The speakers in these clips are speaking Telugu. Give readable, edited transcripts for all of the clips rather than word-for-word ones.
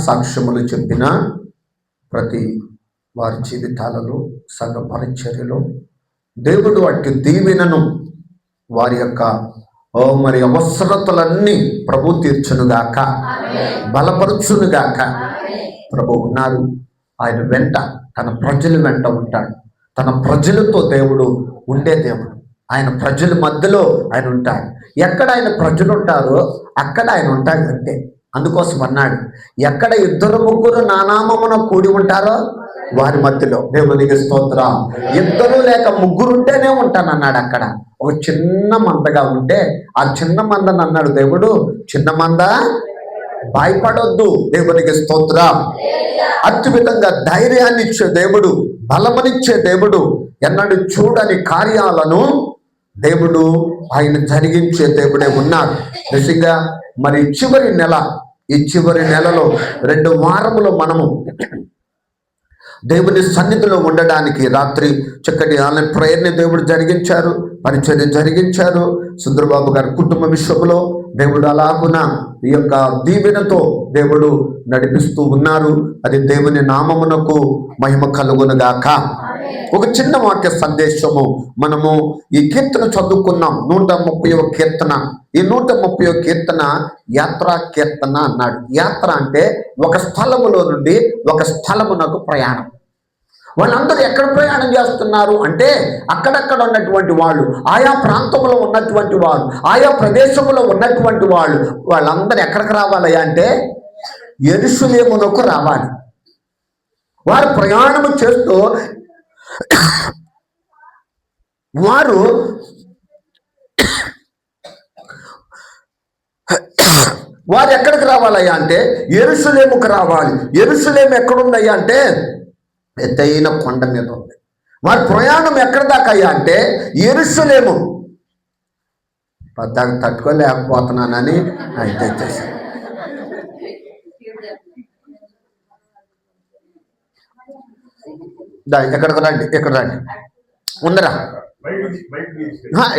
సాక్ష్యములు చెప్పిన ప్రతి వారి జీవితాలలో, సంఘ పరిచర్యలో దేవుడు అట్టి దీవెనను వారి యొక్క మరి అవసరతలన్నీ ప్రభు తీర్చునుగాక, బలపరుచునుగాక. ప్రభు ఉన్నారు. ఆయన వెంట, తన ప్రజల వెంట ఉంటాడు. తన ప్రజలతో దేవుడు ఉండే దేవుడు. ఆయన ప్రజల మధ్యలో ఆయన ఉంటాడు. ఎక్కడ ఆయన ప్రజలు ఉంటారో అక్కడ ఆయన ఉంటాడు అంతే. అందుకోసం అన్నాడు, ఎక్కడ 2-3 నా నామమున కూడి ఉంటారో వారి మధ్యలో. దేవునికి స్తోత్రం. 2 లేక 3 ఉంటేనే ఉంటానన్నాడు. అక్కడ ఒక చిన్న మందగా ఉంటే ఆ చిన్న మందని అన్నాడు దేవుడు, చిన్న మంద భయపడొద్దు. దేవునికి స్తోత్రం. అద్భుతంగా ధైర్యాన్ని ఇచ్చే దేవుడు, బలమనిచ్చే దేవుడు, ఎన్నడూ చూడని కార్యాలను దేవుడు ఆయన జరిగించే దేవుడే ఉన్నాడు. నిజంగా మరి ఈ చివరి నెలలో 2 వారములు మనము దేవుని సన్నిధిలో ఉండడానికి రాత్రి చక్కటి ఆన్లైన్ ప్రేయర్ని దేవుడు జరిగించారు, పరిచర్య జరిగించారు. సుందరబాబు గారి కుటుంబ విషయంలో దేవుడు అలాగున ఈ యొక్క దీవెనతో దేవుడు నడిపిస్తూ ఉన్నారు. అది దేవుని నామమునకు మహిమ కలుగునుగాక. ఒక చిన్న వాక్య సందేశము మనము ఈ కీర్తన చదువుకున్నాం. 130వ కీర్తన. ఈ 130వ కీర్తన యాత్రా కీర్తన అన్నాడు. యాత్ర అంటే ఒక స్థలములో నుండి ఒక స్థలమునకు ప్రయాణం. వాళ్ళందరూ ఎక్కడ ప్రయాణం చేస్తున్నారు అంటే అక్కడక్కడ ఉన్నటువంటి వాళ్ళు, ఆయా ప్రాంతంలో ఉన్నటువంటి వాళ్ళు, ఆయా ప్రదేశంలో ఉన్నటువంటి వాళ్ళు, వాళ్ళందరూ ఎక్కడికి రావాలి అంటే యెరూషలేమునకు రావాలి. వారు ప్రయాణము చేస్తూ వారు ఎక్కడికి రావాలయ్యా అంటే యెరూషలేముకు రావాలి. యెరూషలేము ఎక్కడుందయ్యా అంటే ఎత్తైన కొండ మీద ఉంది. వారి ప్రయాణం ఎక్కడి దాకా అయ్యా అంటే యెరూషలేము. పద్దాక తట్టుకోలేకపోతున్నానని అయితే చేశాను. ఎక్కడికి రండి, ఇక్కడ రండి, ఉందరా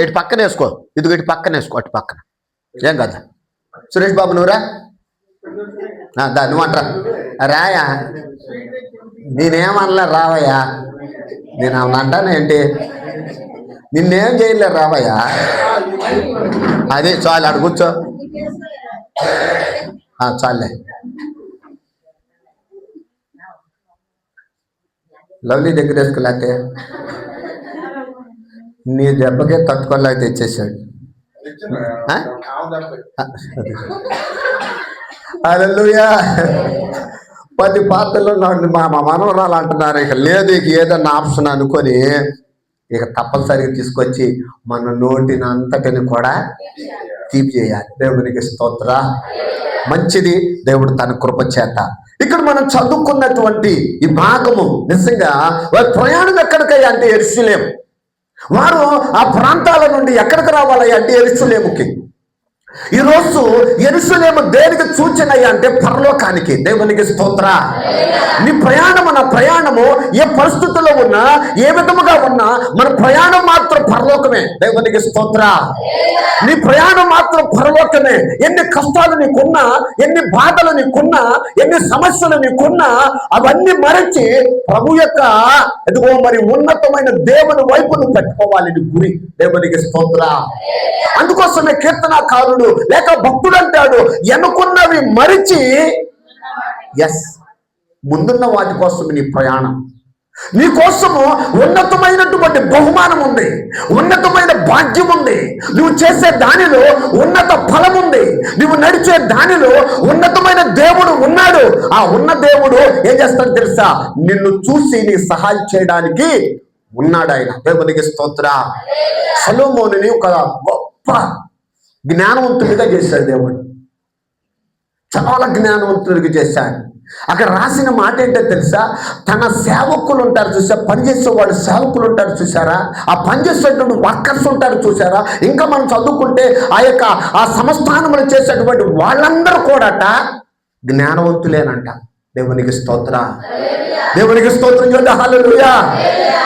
ఇటు పక్కన వేసుకో, ఇదిగో ఇటు పక్కన వేసుకో, అటు పక్కన ఏం కదా. సురేష్ బాబు నువ్వురా, నువ్వు అంటరా రాయా, నేనేమనలే రావయ్యా, నేను అవును అంటాను ఏంటి, నిన్నేం చేయలే రావయ్యా. అదే చాలు, అటు కూర్చో చాలే. లవ్లీ దగ్గర వేసుకోలేకే నీ దెబ్బకే తట్టుకోలేక తెచ్చేసాడు. హల్లెలూయా. 10 పాత్రలు మా మనవరాలు అంటున్నారు, ఇక లేదు, ఇక ఏదన్నా ఆప్షన్ అనుకొని ఇక తప్పనిసరిగా తీసుకొచ్చి మన నోటిని అంతటిని కూడా తీపి చేయాలి. దేవునికి స్తోత్ర. మంచిది, దేవుడు తన కృప చేత. ఇక్కడ మనం చదువుకున్నటువంటి ఈ భాగము నిజంగా వారి ప్రయాణం ఎక్కడికయ్యా అంటే యెరూషలేము. వారు ఆ ప్రాంతాల నుండి ఎక్కడికి రావాలయ్యా అంటే యెరూషలేముకి. ఈరోజు యెరూషలేము దేనికి సూచనయ్యా అంటే పరలోకానికి. దేవునికి స్తోత్ర. నీ ప్రయాణము, నా ప్రయాణము ఏ పరిస్థితుల్లో ఉన్నా, ఏ విధముగా ఉన్నా, మన ప్రయాణం మాత్రం పరలోకమే. దేవునికి స్తోత్ర. నీ ప్రయాణం మాత్రం పరలోకమే. ఎన్ని కష్టాలు నీకున్నా, ఎన్ని బాధలు నీకున్నా, ఎన్ని సమస్యలు నీకున్నా, అవన్నీ మరచి ప్రభు యొక్క ఎదుగో మరి ఉన్నతమైన దేవుని వైపు నువ్వు పెట్టుకోవాలి నీ గురి. దేవునికి స్తోత్ర. అందుకోసమే కీర్తనాకారుడు లేక భక్తుడు అంటాడు, ఎన్నుకున్నవి మరిచి ముందున్న వాటి కోసం నీ ప్రయాణం. నీ కోసము ఉన్నతమైనటువంటి బహుమానం ఉంది, ఉన్నతమైన భాగ్యం ఉంది. నువ్వు చేసే దానిలో ఉన్నత ఫలం ఉంది. నువ్వు నడిచే దానిలో ఉన్నతమైన దేవుడు ఉన్నాడు. ఆ ఉన్న దేవుడు ఏం చేస్తాడు తెలుసా? నిన్ను చూసి నీ సహాయం చేయడానికి ఉన్నాడు ఆయన. దేవునికి స్తోత్ర. సొలొమోనుని ఒక గొప్ప జ్ఞానవంతుడిగా చేశాడు దేవుడు. చాలా జ్ఞానవంతుడిగా చేశాడు. అక్కడ రాసిన మాట ఏంటో తెలుసా? తన సేవకులు ఉంటారు చూసా, పనిచేసే వాళ్ళు సేవకులు ఉంటారు చూసారా, ఆ పనిచేసేటువంటి వర్కర్స్ ఉంటారు చూసారా. ఇంకా మనం చదువుకుంటే ఆ సంస్థానములు చేసేటువంటి వాళ్ళందరూ కూడాట జ్ఞానవంతులేనంట. దేవునికి స్తోత్ర, దేవునికి స్తోత్రం చేద్దాం. హల్లెలూయా.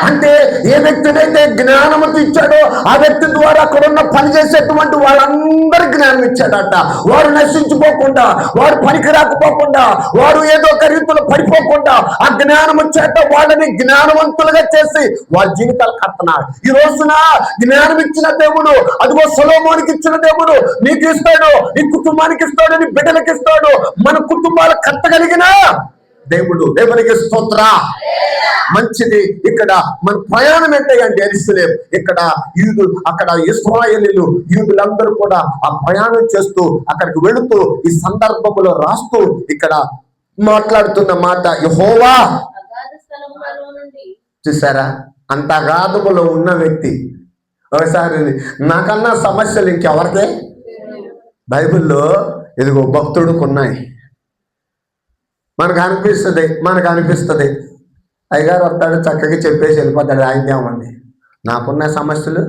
అంటే ఏ వ్యక్తినైతే జ్ఞానముతో ఇచ్చాడో ఆ వ్యక్తి ద్వారా అక్కడ ఉన్న పని చేసేటువంటి వాళ్ళందరికీ జ్ఞానం ఇచ్చాడట. వారు నశించిపోకుండా, వారు పనికి రాకపోకుండా, వారు ఏదో ఒక రీతిలో పడిపోకుండా ఆ జ్ఞానం చేత వాళ్ళని జ్ఞానవంతులుగా చేసి వాళ్ళ జీవితాలు కడుతున్నాడు. ఈ రోజున జ్ఞానం ఇచ్చిన దేవుడు, అదిగో సొలొమోనుకి ఇచ్చిన దేవుడు నీకు ఇస్తాడు, నీ కుటుంబానికి ఇస్తాడు, నీ బిడ్డలకు ఇస్తాడు. మన కుటుంబాలు కట్టగలిగిన దేవుడు. దేవునికి స్తోత్ర. మంచిది. ఇక్కడ మన ప్రయాణం ఏంటంటే యెరూషలేము. ఇక్కడ యూదులు, అక్కడ ఇశ్రాయేలీయులు, యూదులందరూ కూడా ఆ ప్రయాణం చేస్తూ అక్కడికి వెళుతూ ఈ సందర్భంలో రాస్తూ ఇక్కడ మాట్లాడుతున్న మాట యెహోవా. చూసారా, అంత అగాధములో ఉన్న వ్యక్తి ఒకసారి నాకన్నా సమస్యలు ఇంకెవరికే? బైబిల్లో ఇదిగో భక్తుడికి ఉన్నాయి. మనకు అనిపిస్తుంది అయ్యగారు వస్తాడు, చక్కగా చెప్పేసి వెళ్ళిపోతాడు. ఆయనకేమండి, నాకున్న సమస్యలు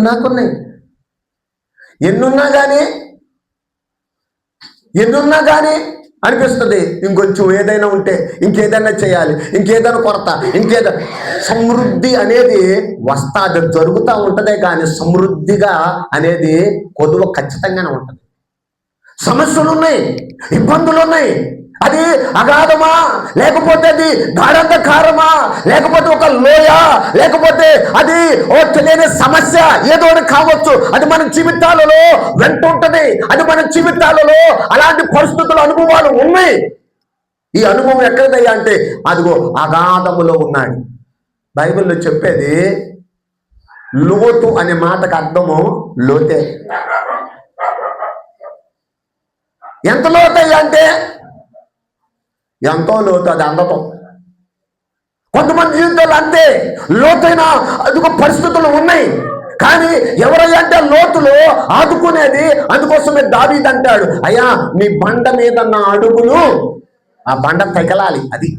నాకున్నాయి. ఎన్నున్నా కానీ అనిపిస్తుంది ఇంకొంచెం ఏదైనా ఉంటే, ఇంకేదైనా చేయాలి, ఇంకేదైనా కొరత, ఇంకేదైనా. సమృద్ధి అనేది వస్తాది, జరుగుతూ ఉంటదే కానీ సమృద్ధిగా అనేది కొద్దిగా ఖచ్చితంగానే ఉంటుంది. సమస్యలు ఉన్నాయి, ఇబ్బందులు ఉన్నాయి. అది అగాధమా, లేకపోతే అది గాఢంధకారమా, లేకపోతే ఒక లోయ, లేకపోతే అది ఓ తెలియని సమస్య, ఏదో కావచ్చు. అది మన జీవితాలలో వెంట ఉంటది. అది మన జీవితాలలో అలాంటి పరిస్థితుల అనుభవాలు ఉన్నాయి. ఈ అనుభవం ఎక్కడదయ్యా అంటే అదిగో అగాధములో ఉన్నాడు. బైబిల్లో చెప్పేది లోతు అనే మాటకు అర్థము లోతే. ఎంత లోతయ్యా అంటే ఎంతో లోతు, అది అందటం. కొంతమంది జీవితాలు అంతే, లోతైన అదుగు పరిస్థితులు ఉన్నాయి. కానీ ఎవరయ్యా అంటే లోతులో ఆదుకునేది. అందుకోసమే దావీదు అంటాడు, అయ్యా నీ బండ మీద నా అడుగులు, ఆ బండ తగలాలి. అది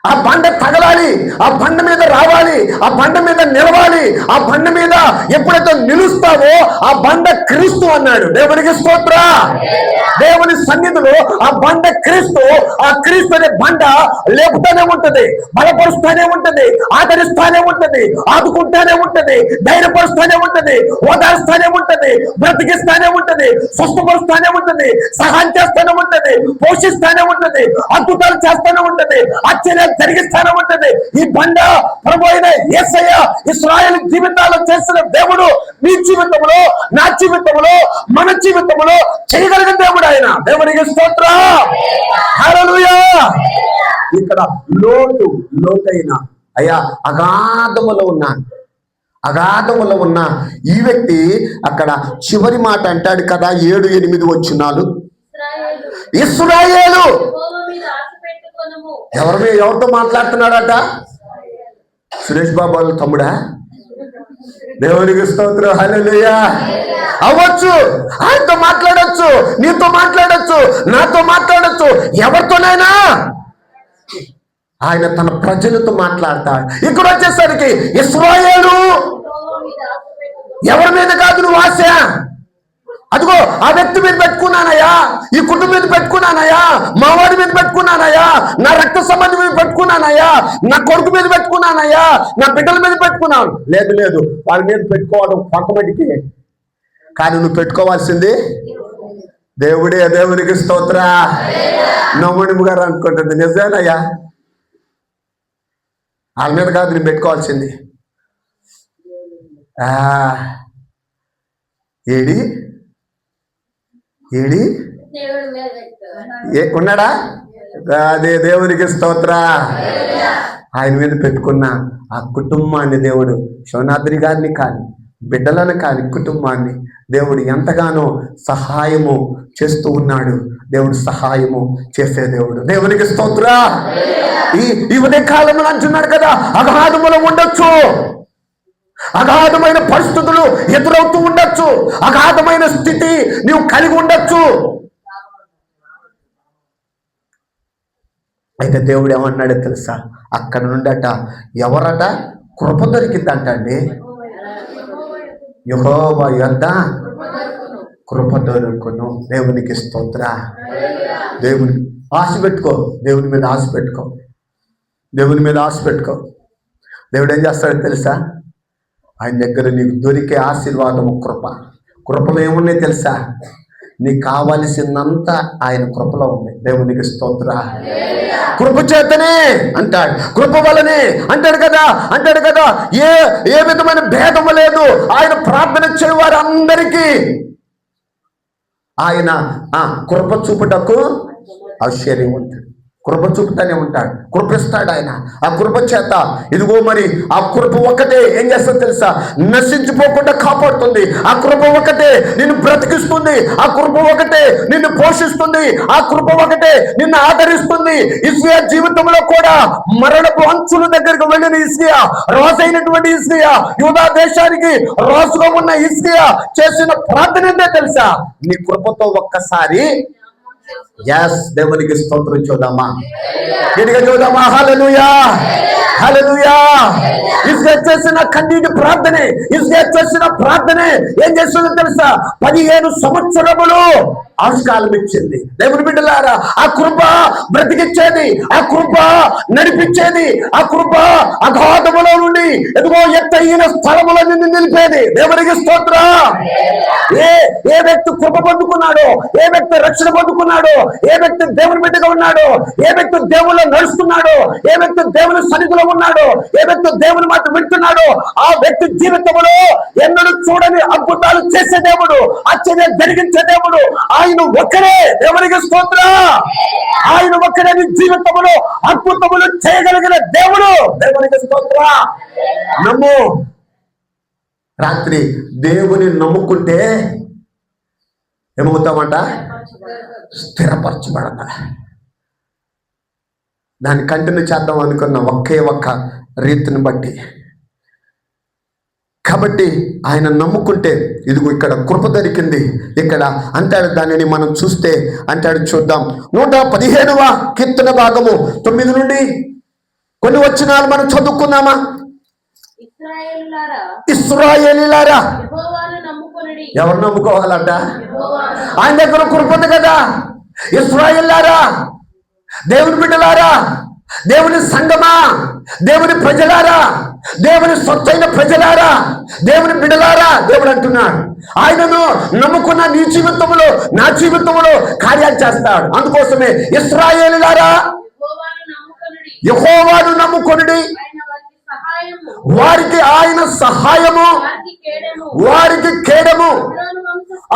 ఆ బండ తగలాలి, ఆ బండ మీద రావాలి, ఆ బండ మీద నిలవాలి. ఆ బండ మీద ఎప్పుడైతే నిలుస్తావో ఆ బండ క్రీస్తు అన్నాడు. దేవునికి స్తోత్ర. దేవుని సన్నిధిలో ఆ బండ క్రీస్తు. ఆ క్రీస్తు అనే బండ లేపుతానే ఉంటది, బలపరుస్తానే ఉంటది, ఆదరిస్తానే ఉంటది, ఆదుకుంటానే ఉంటది, ధైర్యపరుస్తానే ఉంటది, ఓదారుస్తానే ఉంటది, బ్రతికిస్తానే ఉంటది, స్వస్థపరుస్తానే ఉంటది, సహాయం చేస్తానే ఉంటది, పోషిస్తానే ఉంటది, అద్భుతాలు చేస్తానే ఉంటది, ఆశ్చర్యాలు జరిగిస్తానే ఉంటది. ఈ బండ ప్రభు అయిన యేసయ్య ఇశ్రాయేలు జీవితాల్లో చేసిన దేవుడు నీ జీవితంలో, నా జీవితంలో, మన జీవితంలో చేయగలిగిన దేవుడు ఆయన. దేవునికి స్తోత్రం. హల్లెలూయా. ఇక్కడ లోతైన అయ్యా అగాధములో ఉన్న ఈ వ్యక్తి అక్కడ చివరి మాట అంటాడు కదా, 7-8 వచనాలు. ఇశ్రాయేలు ఎవరితో మాట్లాడుతున్నాడట? సురేష్ బాబు వాళ్ళ తమ్ముడా? దేవునికి స్తోత్రం. హల్లెలూయా. అవ్వచ్చు, ఆయనతో మాట్లాడొచ్చు, నీతో మాట్లాడొచ్చు, నాతో మాట్లాడొచ్చు, ఎవరితోనైనా. ఆయన తన ప్రజలతో మాట్లాడతాడు. ఇక్కడ వచ్చేసరికి ఇశ్రాయేలు ఎవరి మీద కాదు నువ్వు ఆశ. అదిగో ఆ వ్యక్తి మీద పెట్టుకున్నానయ్యా, ఈ కుటుంబం మీద పెట్టుకున్నానయ్యా, మా వాడి మీద పెట్టుకున్నానయ్యా, నా రక్త సంబంధం మీద పెట్టుకున్నానయ్యా, నా కొడుకు మీద పెట్టుకున్నానయ్యా, నా బిడ్డల మీద పెట్టుకున్నాను. లేదు, వాళ్ళ మీద పెట్టుకోవడం కొంతమందికి. కానీ నువ్వు పెట్టుకోవాల్సింది దేవుడే. దేవునికి స్తోత్ర. నమ్ముడు గారు అనుకుంటుంది, నిజమేనయ్యా, వాళ్ళ మీద కాదు నేను పెట్టుకోవాల్సింది. ఏడి ఉన్నాడా? అదే దేవునికి స్తోత్ర. ఆయన మీద పెట్టుకున్న ఆ కుటుంబాన్ని దేవుడు, శివనాద్రి గారిని కానీ బిడ్డలను కానీ కుటుంబాన్ని దేవుడు ఎంతగానో సహాయము చేస్తూ ఉన్నాడు. దేవుడు సహాయము చేసే దేవుడు. దేవునికి స్తోత్ర. ఈ ఉదయ కాలంలో అంటున్నాడు కదా, అగాధములో ఉండొచ్చు, అగాధమైన పరిస్థితులు ఎదురవుతూ ఉండొచ్చు, అగాధమైన స్థితి నీవు కలిగి ఉండొచ్చు. అయితే దేవుడు ఏమన్నాడో తెలుసా? అక్కడ నుండట ఎవరట కృప దొరికిందంట అండి. యెహోవా యొద్ద కృప దొరుకును. దేవునికి స్తోత్ర. దేవుని ఆశ పెట్టుకో, దేవుని మీద ఆశ పెట్టుకో, దేవుని మీద ఆశ పెట్టుకో. దేవుడు ఏం చేస్తాడో తెలుసా? ఆయన దగ్గర నీకు దొరికే ఆశీర్వాదము కృప. కృపలో ఏమున్నాయి తెలుసా? నీకు కావలసిందంతా ఆయన కృపలో ఉంది. దేవునికి స్తోత్ర. కృప చేతనే అంటాడు, కృప వలనే అంటాడు కదా. ఏ విధమైన భేదము లేదు. ఆయన ప్రార్థన చేయవారు అందరికీ ఆయన కృప చూపుటకు ఆశ్చర్యం ఉంటాడు. కృప చూపుతానే ఉంటాడు, కృపిస్తాడు ఆయన. ఆ కృప చేత ఇదిగో మరి ఆ కృప ఒకటే ఏం చేస్తుందో తెలుసా? నశించిపోకుండా కాపాడుతుంది. ఆ కృప ఒకటే నిన్ను బ్రతికిస్తుంది. ఆ కృప ఒకటే నిన్ను పోషిస్తుంది. ఆ కృప ఒకటే నిన్ను ఆదరిస్తుంది. ఇస్రాయేలు జీవితంలో కూడా మరణపు అంచుల దగ్గరకు వెళ్ళిన ఇస్రాయేలు, రాజైనటువంటి ఇస్రాయేలు, యూదా దేశానికి రాజుగా ఉన్న ఇస్రాయేలు చేసిన ప్రార్థన ఏంటో తెలుసా? నీ కృపతో ఒక్కసారి దేవునికి స్తోత్రం చూద్దామా, గట్టిగా చూద్దామా. హల్లెలూయా, హల్లెలూయా. ఇస్రాయేలు చేసిన కన్నీటి ప్రార్థనే, ఇస్రాయేలు చేసిన ప్రార్థనే ఏం చేస్తుందో తెలుసా? 15 సంవత్సరములు ఆయుష్కాలం ఇచ్చింది. దేవుని బిడ్డలారా, ఆ కృప బ్రతికిచ్చేది, ఆ కృప నడిపించేది, ఆ కృప అగాధములో నుండి ఎదుగో ఎత్తైన స్థలములో నిన్ను నిలిపేది. దేవునికి స్తోత్రం. ఏ వ్యక్తి కృప పొందుకున్నాడో, ఏ వ్యక్తి రక్షణ పొందుకున్నాడో, ఏ వ్యక్తి దేవుని బిడ్డగా ఉన్నాడో, ఏ వ్యక్తి దేవుల్లో నడుస్తున్నాడో, ఏ వ్యక్తి దేవుని సన్నిధిలో ఉన్నాడో, ఏ వ్యక్తి దేవుని మాట వింటున్నాడో, ఆ వ్యక్తి జీవితంలో ఎన్నడూ చూడని అద్భుతాలు చేసే దేవుడు, ఆశ్చర్యం జరిగించే దేవుడు ఆయన ఒక్కడే. దేవునికి స్తోత్రం. ఆయన ఒక్కడే నీ జీవితంలో అద్భుతములు చేయగలిగిన దేవుడు. దేవునికి స్తోత్రం. నమ్ము. రాత్రి దేవుని నమ్ముకుంటే ఏమవుతామంట? స్థిరపరచబడత. దాన్ని కంటిన్యూ చేద్దాం అనుకున్న ఒక్క రీతిని బట్టి. కాబట్టి ఆయన నమ్ముకుంటే ఇదిగో ఇక్కడ కృప దొరికింది. ఇక్కడ అంటాడు, దానిని మనం చూస్తే అంటాడు, చూద్దాం. 117వ కీర్తన భాగము 9 నుండి కొన్ని వచనాలు మనం చదువుకుందామా? ఇశ్రాయేలీయులారా, ఎవరు నమ్ముకోవాలంట? ఆయన దగ్గర కృప ఉంది కదా. ఇశ్రాయేలీయులారా, దేవుని బిడ్డలారా, దేవుని సంగమా, దేవుని ప్రజలారా, దేవుని సొత్తైన ప్రజలారా, దేవుని బిడ్డలారా, దేవుడు అంటున్నాడు, ఆయనను నమ్ముకున్న నీ జీవితంలో, నా జీవితంలో కార్యాలు చేస్తాడు. అందుకోసమే ఇశ్రాయేలీయులారా, యెహోవాను నమ్ముకొనుడి, వారికి ఆయన సహాయము, వారికి కేడము.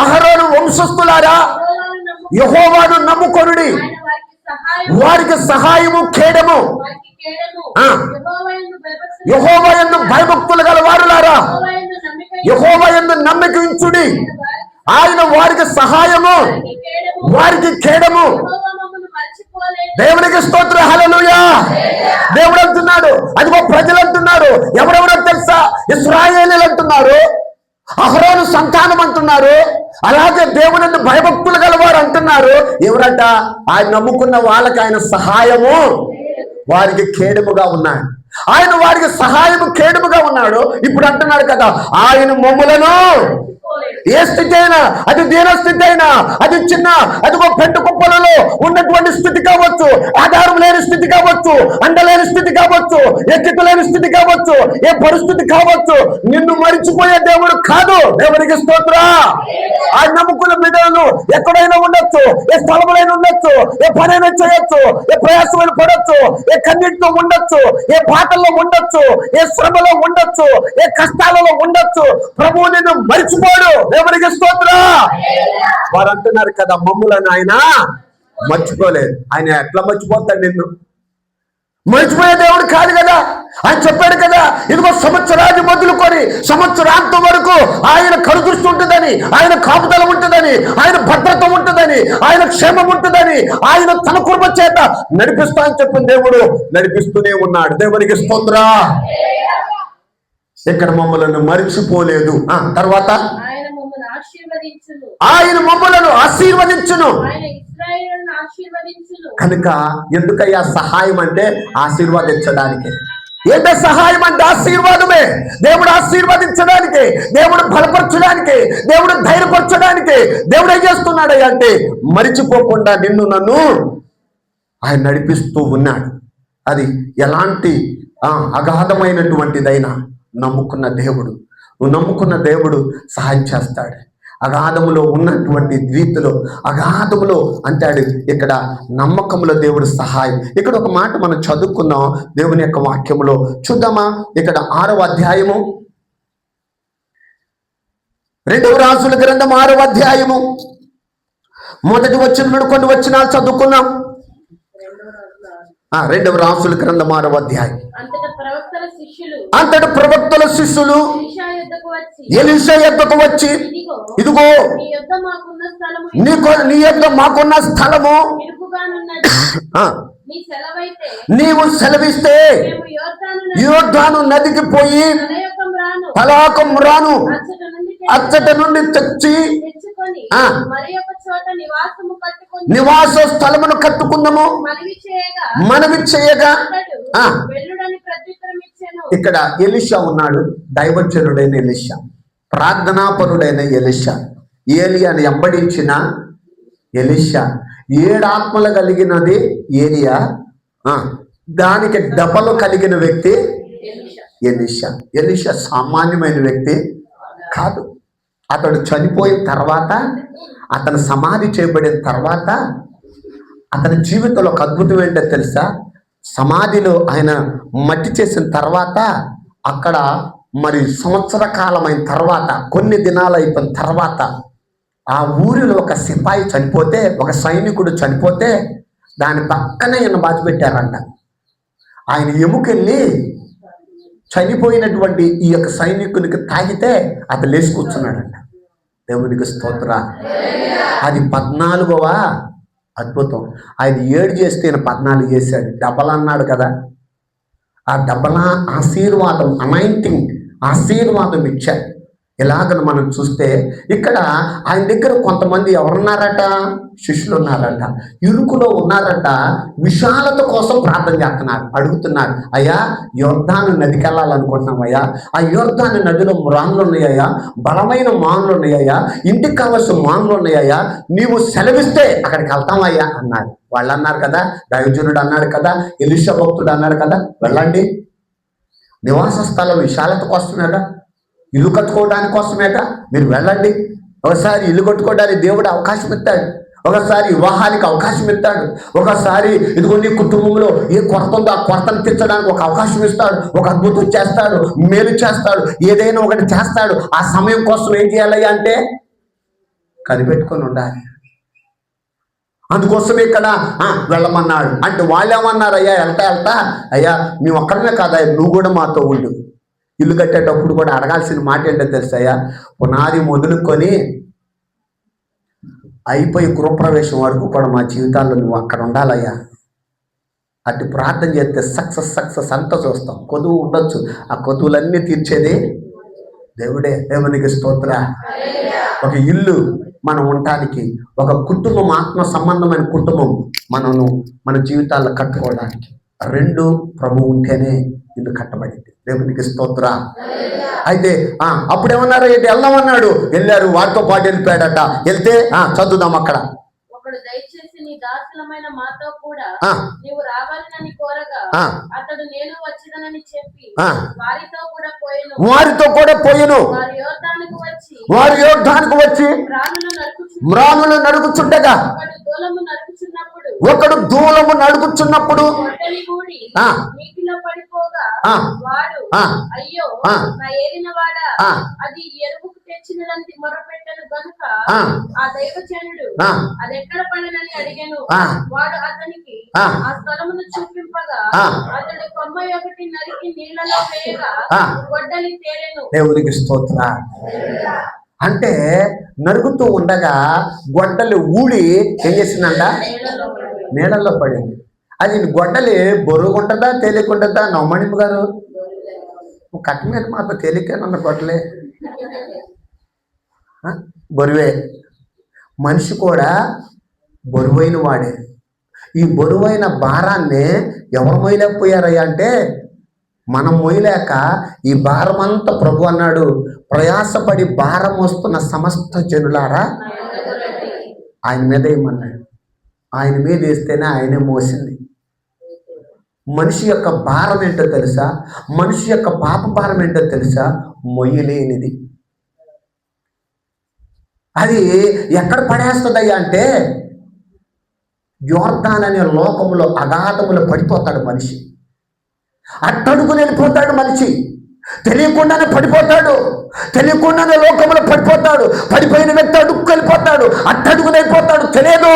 అహరోను వంశస్థులారా, యెహోవాను నమ్ముకొనుడి, వారికి సహాయము, కేడము. యెహోవా యందు భయభక్తులు గల వారులారా, యెహోవా యందు నమ్మిక ఉంచుడి, ఆయన వారికి సహాయము, వారికి కేడము. దేవునికి స్తోత్రం. హల్లెలూయా. దేవుడు అంటున్నాడు, అదిగో ప్రజలు అంటున్నారు. ఎవరెవరో తెలుసా? ఇశ్రాయేలీయులు అంటున్నారు, అహరోను సంతానం అంటున్నారు, అలాగే దేవుని భయభక్తులు గలవారు అంటున్నారు. ఎవరంట? ఆయన నమ్ముకున్న వాళ్ళకి ఆయన సహాయము, వారికి కేడముగా ఉన్నాడు. ఆయన వారికి సహాయము, కేడముగా ఉన్నాడు. ఇప్పుడు అంటున్నాడు కదా, ఆయన మమ్ములను ఏ స్థితి అయినా, అది దీన స్థితి అయినా, అది చిన్న అదిగో పెంట కుప్పలలో ఉన్నటువంటి స్థితి కావచ్చు, ఆధారం లేని స్థితి కావచ్చు, అండలేని స్థితి కావచ్చు, ఎక్కిక లేని స్థితి కావచ్చు, ఏ పరిస్థితి కావచ్చు, నిన్ను మరిచిపోయే దేవుడు కాదు. దేవునికి స్తోత్రం. ఆయన నమ్ముకున్న బిడ్డలను ఎక్కడైనా ఉండొచ్చు, ఏ స్థలములైనా ఉండొచ్చు, ఏ పనైనా చేయొచ్చు, ఏ ప్రయాసమైన పడొచ్చు, ఏ కన్నీటితో ఉండొచ్చు, ఏ బాటల్లో ఉండొచ్చు, ఏ శ్రమలో ఉండొచ్చు, ఏ కష్టాలలో ఉండొచ్చు. ప్రభువు నిన్ను మరిచిపోడు. దేవునికి స్తోత్రం. వారు అంటున్నారు కదా, మమ్ములను ఆయన మర్చిపోలేదు. ఆయన ఎట్లా మర్చిపోతాడు? నిన్ను మర్చిపోయే దేవుడు కాదు కదా. ఆయన చెప్పాడు కదా, ఇదిగో సంవత్సరాది మొదలుకొని సంవత్సరాంతం వరకు ఆయన కరుదృష్టి ఉంటుందని, ఆయన కాపుదల ఉంటుందని, ఆయన భద్రత ఉంటుందని, ఆయన క్షేమం ఉంటుందని, ఆయన తన కృప చేత నడిపిస్తా అని చెప్పిన దేవుడు నడిపిస్తూనే ఉన్నాడు. దేవునికి స్తోత్రం. ఇక్కడ మమ్మలను మరిచిపోలేదు. తర్వాత ఆయన మమ్మలను ఆశీర్వదించును. కనుక ఎందుకయ్యా సహాయం అంటే? ఆశీర్వదించడానికి. ఏంటో సహాయం అంటే ఆశీర్వాదమే. దేవుడు ఆశీర్వదించడానికి, దేవుడు బలపరచడానికి, దేవుడు ధైర్యపరచడానికి దేవుడు ఏం చేస్తున్నాడు అంటే మరిచిపోకుండా నిన్ను నన్ను ఆయన నడిపిస్తూ ఉన్నాడు. అది ఎలాంటి అగాధమైనటువంటిదైనా నమ్ముకున్న దేవుడు, నువ్వు నమ్ముకున్న దేవుడు సహాయం చేస్తాడు. అగాధములో ఉన్నటువంటి రీతిలో అగాధములో అంటాడు ఇక్కడ నమ్మకంలో దేవుడు సహాయం. ఇక్కడ ఒక మాట మనం చదువుకుందాం దేవుని యొక్క వాక్యములో చూద్దామా. ఇక్కడ 6వ అధ్యాయము 2వ రాజుల గ్రంథం 6వ అధ్యాయము మొదటి వచనం కొన్ని వచనాలు చదువుకున్నాం. 2వ రాజుల గ్రంథం 6వ అధ్యాయం. అంతటి ప్రవక్తల శిష్యులు ఎలీషా యొద్దకు వచ్చి ఇదిగో నీ యొద్ద మాకున్న స్థలము నీవు సెలవిస్తే యోర్దాను నదికి పోయి తలాకం రాను అచ్చట నుండి తెచ్చి నివాస స్థలమును కట్టుకుందాము మనవి చేయగా ఇక్కడ ఎలీషా ఉన్నాడు. దైవజనుడైన ఎలీషా, ప్రార్థనాపరుడైన ఎలీషా, ఏలియాని వెంబడించిన ఎలీషా, 7 ఆత్మలు కలిగినది ఏలియా, దానికి డబలు కలిగిన వ్యక్తి ఎలీషా. ఎలీషా సామాన్యమైన వ్యక్తి కాదు. అతడు చనిపోయిన తర్వాత, అతను సమాధి చేయబడిన తర్వాత అతని జీవితంలో ఒక అద్భుతం ఏంటో తెలుసా? సమాధిలో ఆయన మట్టి చేసిన తర్వాత అక్కడ మరి సంవత్సర కాలమైన తర్వాత, కొన్ని దినాలు అయిపోయిన తర్వాత ఆ ఊరిలో ఒక సిపాయి చనిపోతే, ఒక సైనికుడు చనిపోతే దాని పక్కనే ఈయన బాచిపెట్టారంట. ఆయన ఎముకెళ్ళి చనిపోయినటువంటి ఈ యొక్క సైనికునికి తాగితే అతను లేచి కూర్చున్నాడంట. దేవునికి స్తోత్ర. అది 14వ అద్భుతం. ఆయన 7 చేస్తే ఈయన 14 చేశాడు. డబల్ అన్నాడు కదా, ఆ డబల్ ఆశీర్వాదం, అనాయింటింగ్ ఆశీర్వాదం ఇచ్చాడు. ఇలాగను మనం చూస్తే ఇక్కడ ఆయన దగ్గర కొంతమంది ఎవరున్నారట? శిష్యులు ఉన్నారట, ఇరుకులో ఉన్నారట. విశాలత కోసం ప్రార్థన చేస్తున్నారు, అడుగుతున్నారు, అయ్యా యోర్దాను నదికి వెళ్ళాలనుకుంటున్నాం అయ్యా, ఆ యోర్దాను నదిలో మాన్లు ఉన్నాయ్యా, బలమైన మాన్లు ఉన్నాయ్యా, ఇంటికి కావాల్సిన మాన్లు ఉన్నాయ్యా, నీవు సెలవిస్తే అక్కడికి వెళ్తామయ్యా అన్నారు. వాళ్ళు అన్నారు కదా, దైవజనుడు అన్నాడు కదా, ఎలీషా భక్తుడు అన్నాడు కదా, వెళ్ళండి. నివాస స్థలం విశాలత కోసమేగా, ఇల్లు కట్టుకోవడానికి కోసమేగా, మీరు వెళ్ళండి. ఒకసారి ఇల్లు కట్టుకోవడానికి దేవుడు అవకాశం ఇస్తాడు, ఒకసారి వివాహానికి అవకాశం ఇస్తాడు, ఒకసారి ఇదిగో నీ కుటుంబంలో ఏ కొరత ఉందో ఆ కొరతను తీర్చడానికి ఒక అవకాశం ఇస్తాడు, ఒక అద్భుతం చేస్తాడు, మేలు చేస్తాడు, ఏదైనా ఒకటి చేస్తాడు. ఆ సమయం కోసం ఏం చేయాలి అంటే కనిపెట్టుకొని ఉండాలి. అందుకోసమే ఇక్కడ వెళ్ళమన్నాడు. అంటే వాళ్ళు ఏమన్నారు? అయ్యా వెళ్తా అయ్యా, మేము ఒక్కడమే కాదా, నువ్వు కూడా మాతో ఉండు. ఇల్లు కట్టేటప్పుడు కూడా అడగాల్సిన మాట ఏంటో తెలుసాయా? పునాది మొదలుకొని అయిపోయి గృహప్రవేశం వరకు కూడా మా జీవితాల్లో నువ్వు అక్కడ ఉండాలయ్యా. అటు ప్రార్థన చేస్తే సక్సెస్ అంతా చూస్తాం. కొదువు ఉండొచ్చు, ఆ కొదువులన్నీ తీర్చేది దేవుడే. దేవునికి స్తోత్ర. ఒక ఇల్లు మనం ఉండటానికి, ఒక కుటుంబం, ఆత్మ సంబంధమైన కుటుంబం మన జీవితాల్లో కట్టుకోవడానికి 2 ప్రభు ఉంటేనే ఇల్లు కట్టబడింది. దేవునికి స్తోత్ర. అయితే అప్పుడేమన్నారు? ఏంటి వెళ్దామన్నాడు. వెళ్ళారు, వాటితో పాటు వెళ్ళిపోయాడట. వెళ్తే చదువుదాం అక్కడ. దయచేసి నీ దాసులమైన మాతో కూడా నీవు రావాలని కోరగా అతడు నేను వచ్చేదనని చెప్పి వారితో కూడా పోయెను. వారు యోర్దానుకు వచ్చి మ్రానులు నడుగుచుండగా ఒకడు దూలము నడుగుచున్నప్పుడు అయ్యో నా ఏలినవాడా, అది ఎరువుకు తెచ్చినదని మొరపెట్టను గనుక ఆ దైవజనుడు అది ఎక్కడ పడినని అడిగాను. వాడు అతనికి ఆ స్థలమును చూపింపగా అతడు కొమ్మ ఒకటి నరికి నీళ్లలో వేయగా గొడ్డలి తేలెను. దేవునికి స్తోత్ర. అంటే నరుగుతూ ఉండగా గొడ్డలి ఊడి ఏం చేసిందంట? నీళ్ళల్లో పడింది. అది గొడ్డలి బరువుకుంటుందా తేలికుంటుందా? నమ్మణింపు గారు కట్ట మీద మాత్రం తేలికైనా గొడ్డలే బరువే. మనిషి కూడా బరువైన వాడే. ఈ బరువైన భారాన్ని ఎవరు మోయలేకపోయారయ్యా అంటే మనం మొయ్యలేక ఈ భారమంతా ప్రభు అన్నాడు, ప్రయాసపడి భారం వస్తున్న సమస్త జనులారా ఆయన మీద ఏమన్నాడు. ఆయన మీద వేస్తేనే ఆయనే మోసింది. మనిషి యొక్క భారం ఏంటో తెలుసా? మనిషి యొక్క పాప భారం ఏంటో తెలుసా? మొయ్యలేనిది. అది ఎక్కడ పడేస్తుందయ్యా అంటే యోర్దాన్ అనే లోకంలో అగాధములో పడిపోతాడు మనిషి. అట్టడుగుని వెళ్ళిపోతాడు మనిషి. తెలియకుండానే పడిపోతాడు. తెలియకుండానే లోకంలో పడిపోతాడు. పడిపోయిన వ్యక్తి అడుగు వెళ్ళిపోతాడు. అట్టడుగుని వెళ్ళిపోతాడు. తెలియదు,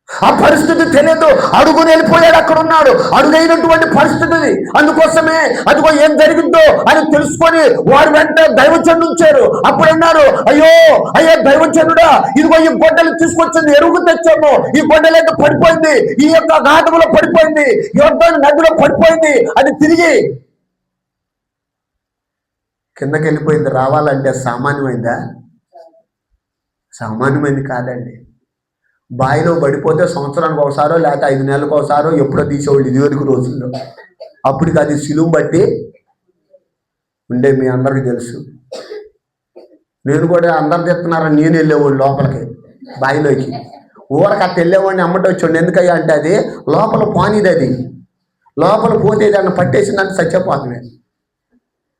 ఆ పరిస్థితి తెలియదు. అడుగుని వెళ్ళిపోయాడు, అక్కడ ఉన్నాడు. అడుగైనటువంటి పరిస్థితిని. అందుకోసమే అదిగో ఏం జరిగిందో అని తెలుసుకొని వారు వెంట దైవజనుడు ఉంచారు. అప్పుడు అన్నారు, అయ్యో అయ్యో దైవజనుడా, ఇదిగో ఈ గొడ్డలు తీసుకొచ్చింది, ఎరువు తెచ్చాము, ఈ గొడ్డలు అయితే పడిపోయింది, ఈ యొక్క ఘాటములో పడిపోయింది, యోర్దాను నదిలో పడిపోయింది. అది తిరిగి కిందకి వెళ్ళిపోయింది. రావాలంటే సామాన్యమైందా? సామాన్యమైంది కాదండి. బావిలో పడిపోతే సంవత్సరానికి ఒకసారో లేకపోతే 5 నెలలకు ఒకసారో ఎప్పుడో తీసేవాళ్ళు ఇదివరకు రోజుల్లో. అప్పటికి అది సిలువు బట్టి ఉండే మీ అందరికీ తెలుసు. నేను కూడా అందరు చెప్తున్నారని నేను వెళ్ళేవాడు లోపలికి, బావిలోకి ఊరక అట్ట వెళ్ళేవాడిని. అమ్మట వచ్చాడు. ఎందుకయ్యా అంటే అది లోపల పోనీది. అది లోపల పోతే దాన్ని పట్టేసిందంటే చచ్చిపోతుంది.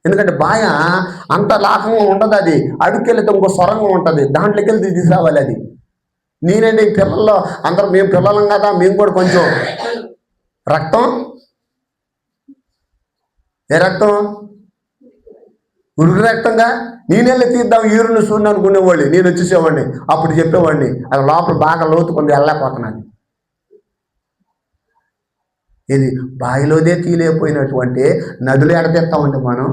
ఎందుకంటే బాయ అంత లాభంగా ఉండదు. అది అడుక్కెళ్తే ఇంకో సొరంగం ఉంటుంది, దాంట్లోకి వెళ్ళి తీసుకురావాలి. అది నేనండి పిల్లల్లో అందరూ మేము పిల్లలం కదా, మేము కూడా కొంచెం రక్తం, ఏ రక్తం, ఉరుగు రక్తంగా నేనెళ్ళి తీద్దాం ఈరుని సూర్యుని అనుకునేవాడిని. నేను వచ్చేసేవాడిని. అప్పుడు చెప్పేవాడిని అది లోపల బాగా లోతుకుంది, వెళ్ళలేకపోతున్నాను. ఇది బావిలోదే తీయలేకపోయినటువంటి నదులు ఎడతెత్తామండి మనం.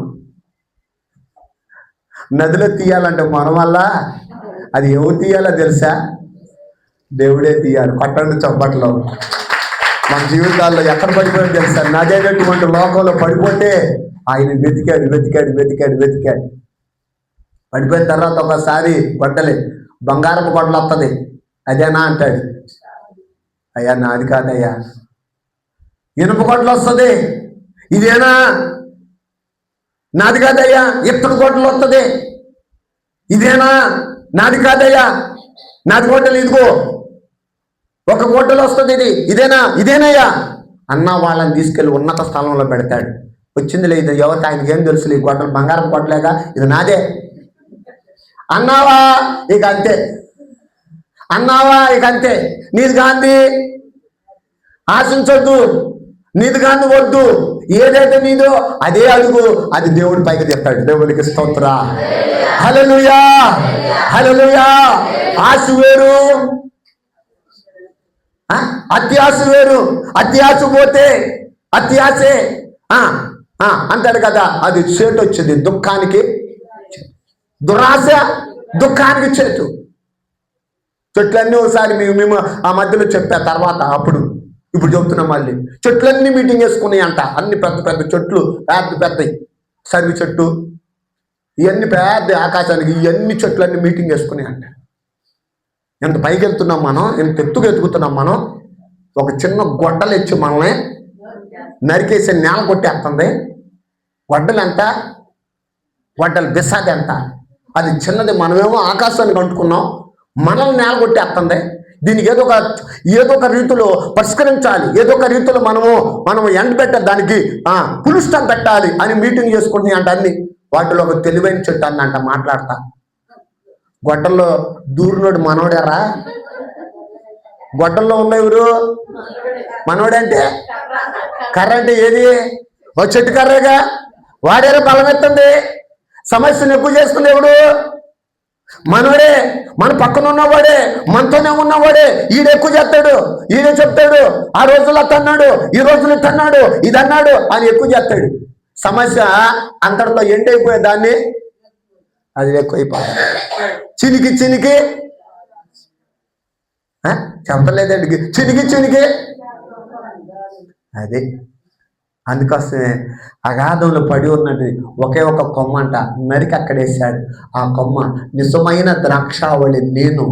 నదిలో తీయాలంటే మన వల్ల అది ఎవరు తీయాలో తెలుసా? దేవుడే తీయాలి. కొట్టండి చప్పట్లో. మన జీవితాల్లో ఎక్కడ పడిపోయాడు తెలుసా? నదైనటువంటి లోకంలో పడిపోతే ఆయన వెతికాడు వెతికాడు వెతికాడు వెతికాడు. పడిపోయిన తర్వాత ఒకసారి గొడ్డలి బంగారపు గొడ్డలు వస్తుంది, అదేనా అంటాడు. అయ్యా నాది కాదయ్యా. ఇనుప గొడ్డలు వస్తుంది, ఇదేనా? నాది కాదయ్యా. ఇత్తడి గొడ్డలు వస్తుంది, ఇదేనా? నాది కాదయ్యా. నాది గొడ్డలు ఇదిగో ఒక గొడ్డలు వస్తుంది, ఇదేనా? ఇదేనయ్యా అన్న వాళ్ళని తీసుకెళ్ళి ఉన్నత స్థలంలో పెడతాడు. వచ్చింది లేదు ఎవరికి, ఆయనకి ఏం తెలుసు, ఈ గొడ్డలు బంగారం గొడ్డలేగా, ఇది నాదే అన్నావా ఇక అంతే, అన్నావా ఇక అంతే. నీది గాంధీ ఆశించొద్దు, నీది గాంధీ వద్దు. ఏదైతే నీదో అదే అడుగు, అది దేవుడి పైకి తెస్తాడు. దేవుడికి స్తోత్ర. హల్లెలూయా హల్లెలూయా. ఆశ వేరు, అత్యాశ వేరు. అత్యాశ పోతే అత్యాశే అంటాడు కదా, అది చేటు వచ్చింది దుఃఖానికి. దురాశ దుఃఖానికి చేటు. చెట్లన్నీ ఒకసారి మేము ఆ మధ్యలో చెప్పా తర్వాత, అప్పుడు ఇప్పుడు చెప్తున్నాం మళ్ళీ. చెట్లన్నీ మీటింగ్ వేసుకున్నాయి అంట. అన్ని పెద్ద పెద్ద చెట్లు, పెద్ద పెద్దవి, సర్వి చెట్టు, ఇవన్నీ పెద్ద ఆకాశానికి, ఇవన్నీ చెట్లన్నీ మీటింగ్ వేసుకున్నాయి అంట. ఎంత పైకి వెళ్తున్నాం మనం, ఎంత ఎత్తుకు ఎత్తుకుతున్నాం మనం. ఒక చిన్న గొడ్డలు ఇచ్చి మనల్ని నరికేసి నేల కొట్టేస్తుంది. గొడ్డలు ఎంత? గొడ్డలు బిసాది ఎంత? అది చిన్నది. మనమేమో ఆకాశానికి అంటుకున్నాం, మనల్ని నేల కొట్టేస్తుంది. దీనికి ఏదో ఒక రీతిలో పరిష్కరించాలి, ఏదో ఒక రీతిలో మనము ఎండ పెట్టాలి, దానికి పులుస్టం పెట్టాలి అని మీటింగ్ చేసుకుంటున్నాయి అంట. అన్ని వాటిలో ఒక తెలివైన చెట్టు అందంట మాట్లాడతా. గొడ్డల్లో దూరినోడు మనోడారా? గొడ్డల్లో ఉన్న ఎవరు? మనోడంటే కర్ర అంటే ఏది? ఓ చెట్టు కర్రేగా. వాడేరా బలమెత్తండి, సమస్యను ఎక్కువ చేస్తుంది ఎవడు? మనోడే. మన పక్కన ఉన్నవాడే, మనతోనే ఉన్నవాడే. ఈడు ఎక్కువ చేస్తాడు, ఈడే చెప్తాడు, ఆ రోజుల్లో తన్నాడు, ఈ రోజులు తన్నాడు, ఇది అన్నాడు అని ఎక్కువ చేస్తాడు. సమస్య అంతటితో ఎండైపోయే దాన్ని అది ఎక్కువైపోతుంది. చినికి చినికి చెప్పలేదండి, చినికి చినికి అది. అందుకోసమే అగాధంలో పడి ఉన్నది ఒకే ఒక కొమ్మ అంట, నరికి అక్కడేశాడు. ఆ కొమ్మ నిజమైన ద్రాక్షావళి నేను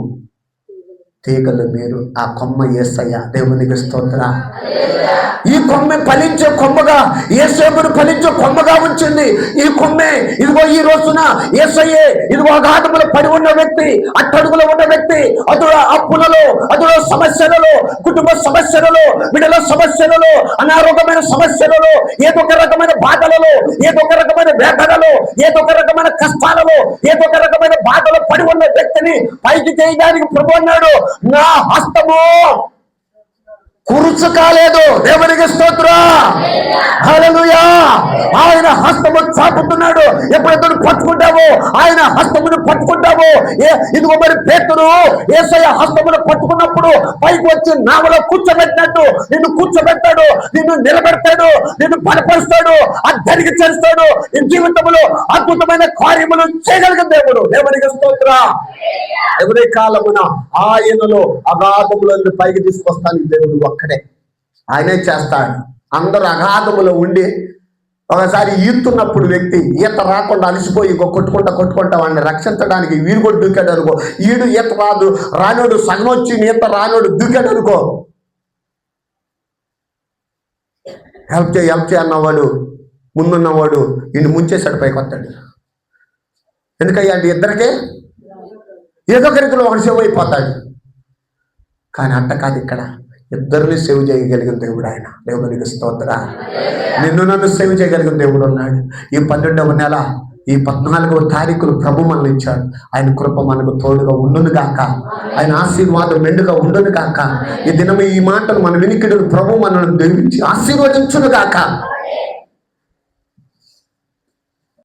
తీగలు మీరు, ఆ కొమ్మ యేసయ్య. దేవునికి స్తోత్రం. ఈ కొమ్మె ఫలించే కొమ్మగా, యేసేపును ఫలించే కొమ్మగా ఉంచింది. ఈ కొమ్మే ఇదిగో ఈ రోజున యేసయ్యే ఇదిగో అగాధములో పడి ఉన్న వ్యక్తి, అట్టడుగులో ఉన్న వ్యక్తి, అతడు అప్పులలో, అతడు సమస్యలలో, కుటుంబ సమస్యలలో, బిడ్డల సమస్యలలో, అనారోగ్యమైన సమస్యలలో, ఏదో ఒక రకమైన బాధలలో, ఏదో ఒక రకమైన వేదనలో, ఏదో ఒక రకమైన కష్టాలలో, ఏదో ఒక రకమైన బాధలో పడి ఉన్న వ్యక్తిని పైకి చేయడానికి ప్రభు అన్నాడు, నా హస్తము కురుచు కాలేదు. దేవునికి స్తోత్రం. హల్లెలూయా. ఆయన హస్తము చాపుతున్నాడు. ఎప్పుడైతే పట్టుకుంటావో, ఆయన హస్తమును పట్టుకుంటావో, ఇదిగో మరి పేతురు యేసయ్య హస్తమును పట్టుకున్నప్పుడు పైకి వచ్చి నావలో కూర్చోబెట్టినట్టు నిన్ను కూర్చోబెట్టాడు, నిన్ను నిలబెడతాడు, నిన్ను బలపరుస్తాడు, అద్దరికి చేస్తాడు. నీ జీవితంలో అద్భుతమైన కార్యములు చేయగలిగిన దేవుడు. దేవునికి స్తోత్రం. ఎవరి కాలమున ఆయనలో అగాధములో పైకి తీసుకొస్తానికి దేవుడు ఒక్కడే. ఆయనే చేస్తాడు. అందరూ అగాధములో ఉండి ఒకసారి ఈతున్నప్పుడు వ్యక్తి ఈత రాకుండా అలసిపోయి కొట్టుకుంటా వాడిని రక్షించడానికి వీడు కూడా దూకాడు అనుకో, ఈడు ఈత రానోడు సగం వచ్చి ఈత రానోడు దూకాడు అనుకో, హెల్ప్ చేయి అన్నవాడు ముందున్నవాడు ఈయన ముంచేసాడు, పైకి వస్తాడు. ఎందుకయ్యా అంటే ఇద్దరికే ఏదో ఒక రీతిలో ఒకటి సేవ్ అయిపోతాడు. కానీ అంట కాదు, ఇక్కడ ఇద్దరిని సేవ్ చేయగలిగిన దేవుడు ఆయన. దేవునికి స్తోత్రం. నిన్ను నన్ను సేవ్ చేయగలిగిన దేవుడు ఉన్నాడు. ఈ 12వ నెల ఈ 14వ తారీఖులు ప్రభు మనల్ని ఇచ్చాడు. ఆయన కృప మనకు తోడుగా ఉండును గాక, ఆయన ఆశీర్వాదం మెండుగా ఉండును గాక. ఈ దినం ఈ మాటలు మన వినికిడును ప్రభు మనల్ని దీవించి ఆశీర్వదించును గాక.